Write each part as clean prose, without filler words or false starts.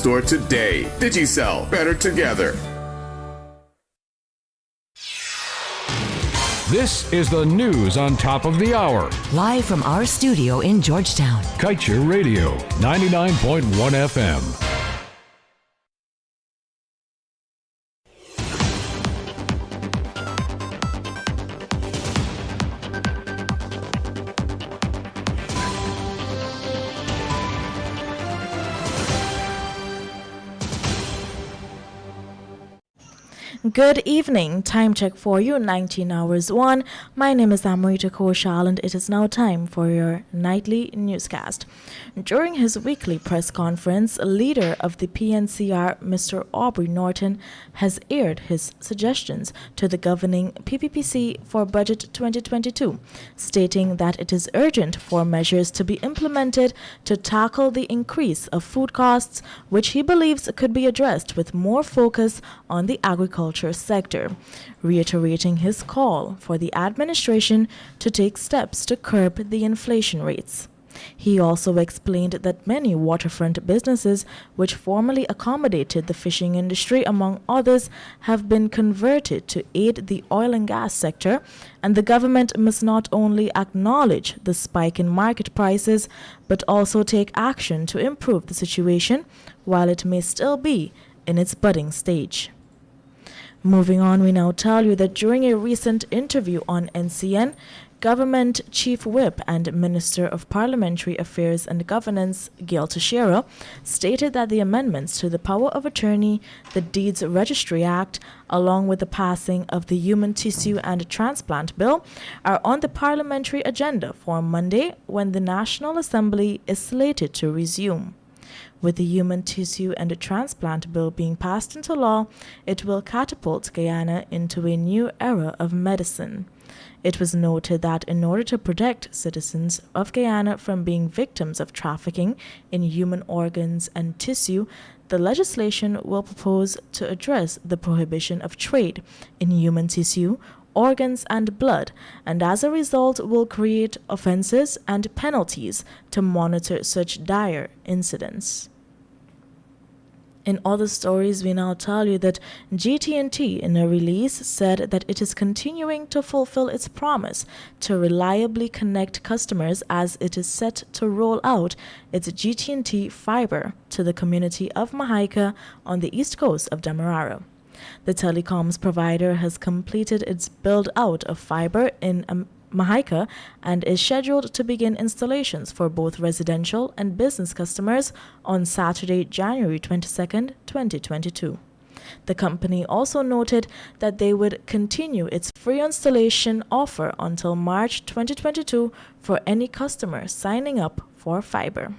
store today. Digicel, better together. This is the news on top of the hour. Live from our studio in Georgetown. Kaieteur Radio, 99.1 FM. Good evening. Time check for you, 19 hours 1. My name is Amrita Koshal and it is now time for your nightly newscast. During his weekly press conference, leader of the PNCR, Mr. Aubrey Norton, has aired his suggestions to the governing PPPC for Budget 2022, stating that it is urgent for measures to be implemented to tackle the increase of food costs, which he believes could be addressed with more focus on the agriculture sector, reiterating his call for the administration to take steps to curb the inflation rates. He also explained that many waterfront businesses, which formerly accommodated the fishing industry, among others, have been converted to aid the oil and gas sector, and the government must not only acknowledge the spike in market prices, but also take action to improve the situation while it may still be in its budding stage. Moving on, we now tell you that during a recent interview on NCN, Government Chief Whip and Minister of Parliamentary Affairs and Governance, Gail Teixeira, stated that the amendments to the Power of Attorney, the Deeds Registry Act, along with the passing of the Human Tissue and Transplant Bill, are on the parliamentary agenda for Monday, when the National Assembly is slated to resume. With the Human Tissue and Transplant Bill being passed into law, it will catapult Guyana into a new era of medicine. It was noted that in order to protect citizens of Guyana from being victims of trafficking in human organs and tissue, the legislation will propose to address the prohibition of trade in human tissue, organs, and blood, and as a result will create offenses and penalties to monitor such dire incidents. In other stories, we now tell you that GT&T, in a release, said that it is continuing to fulfill its promise to reliably connect customers as it is set to roll out its GT&T fiber to the community of Mahaika on the east coast of Demerara. The telecoms provider has completed its build-out of fiber in Mahaika and is scheduled to begin installations for both residential and business customers on Saturday, January 22, 2022. The company also noted that they would continue its free installation offer until March 2022 for any customer signing up for fiber.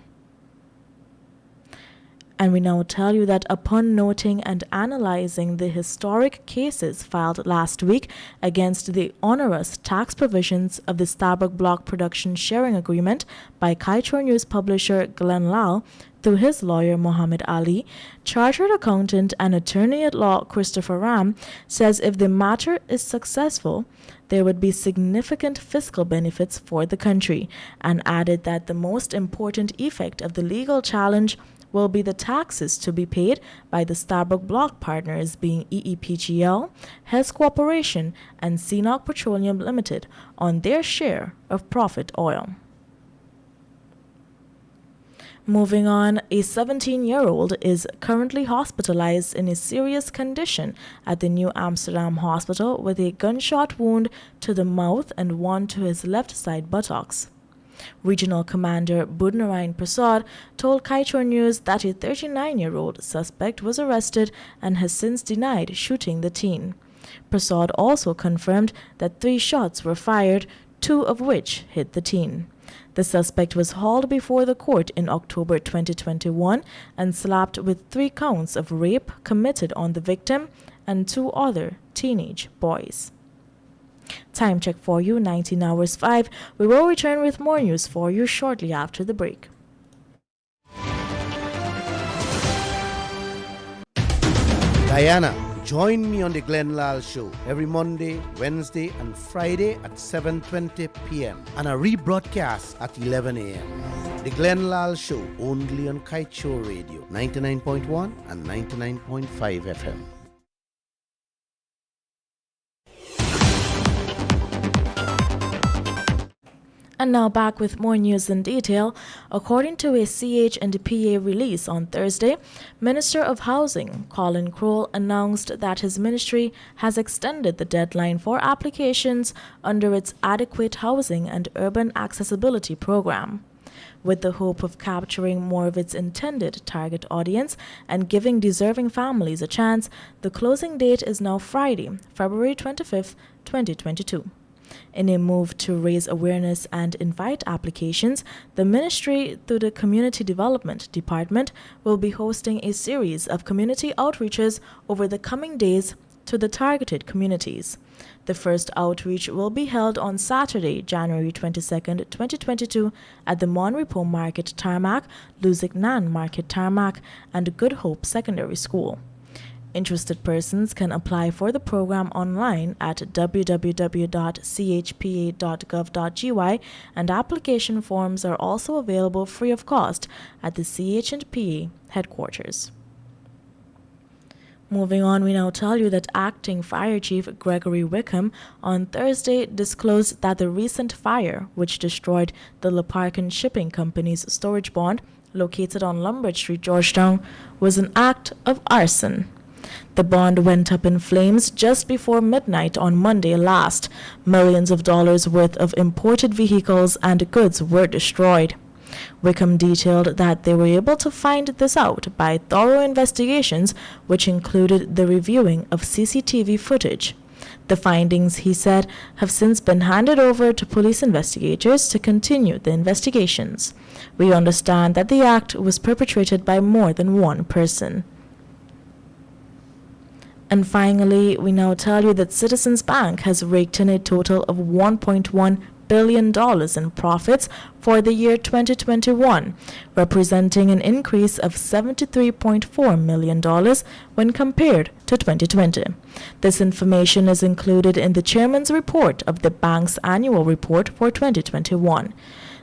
And we now tell you that upon noting and analyzing the historic cases filed last week against the onerous tax provisions of the Starbuck Block Production Sharing Agreement by Kaieteur News publisher Glenn Lal through his lawyer Muhammad Ali, chartered accountant and attorney-at-law Christopher Ram says if the matter is successful, there would be significant fiscal benefits for the country, and added that the most important effect of the legal challenge will be the taxes to be paid by the Starbuck Block partners being EEPGL, Hess Corporation, and CNOOC Petroleum Limited on their share of profit oil. Moving on, a 17-year-old is currently hospitalized in a serious condition at the New Amsterdam Hospital with a gunshot wound to the mouth and one to his left side buttocks. Regional Commander Budnarain Prasad told Kaieteur News that a 39-year-old suspect was arrested and has since denied shooting the teen. Prasad also confirmed that 3 shots were fired, 2 of which hit the teen. The suspect was hauled before the court in October 2021 and slapped with 3 counts of rape committed on the victim and 2 other teenage boys. Time check for you, 19 hours 5. We will return with more news for you shortly after the break. Diana, join me on the Glenn Lal Show every Monday, Wednesday, and Friday at 7:20 p.m. and a rebroadcast at 11 a.m. The Glenn Lal Show, only on Kaieteur Radio, 99.1 and 99.5 FM. And now back with more news in detail. According to a CH&PA release on Thursday, Minister of Housing Colin Crowell announced that his ministry has extended the deadline for applications under its Adequate Housing and Urban Accessibility Program. With the hope of capturing more of its intended target audience and giving deserving families a chance, the closing date is now Friday, February 25th, 2022. In a move to raise awareness and invite applications, the ministry, through the Community Development Department, will be hosting a series of community outreaches over the coming days to the targeted communities. The first outreach will be held on Saturday, January 22nd, 2022 at the Mon Repos Market Tarmac, Luzignan Market Tarmac, and Good Hope Secondary School. Interested persons can apply for the program online at www.chpa.gov.gy, and application forms are also available free of cost at the CH&PA headquarters. Moving on, we now tell you that Acting Fire Chief Gregory Wickham on Thursday disclosed that the recent fire, which destroyed the Leparkin Shipping Company's storage bond located on Lombard Street, Georgetown, was an act of arson. The bond went up in flames just before midnight on Monday last. Millions of dollars worth of imported vehicles and goods were destroyed. Wickham detailed that they were able to find this out by thorough investigations, which included the reviewing of CCTV footage. The findings, he said, have since been handed over to police investigators to continue the investigations. We understand that the act was perpetrated by more than one person. And finally, we now tell you that Citizens Bank has raked in a total of $1.1 billion in profits for the year 2021, representing an increase of $73.4 million when compared to 2020. This information is included in the chairman's report of the bank's annual report for 2021.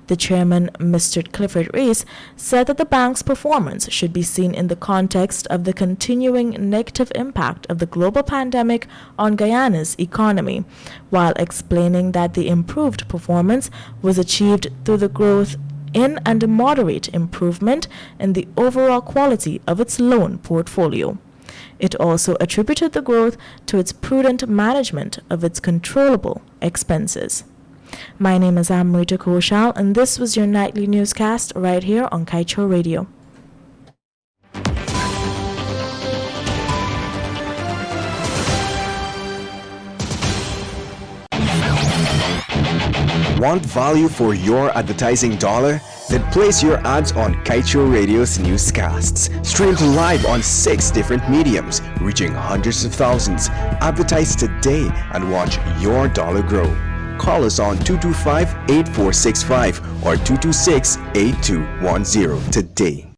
The chairman, Mr. Clifford Rees, said that the bank's performance should be seen in the context of the continuing negative impact of the global pandemic on Guyana's economy, while explaining that the improved performance was achieved through the growth in and a moderate improvement in the overall quality of its loan portfolio. It also attributed the growth to its prudent management of its controllable expenses. My name is Amrita Koshal, and this was your nightly newscast right here on Kaieteur Radio. Want value for your advertising dollar? Then place your ads on Kaieteur Radio's newscasts. Streamed live on 6 different mediums, reaching hundreds of thousands. Advertise today and watch your dollar grow. Call us on 225-8465 or 226-8210 today.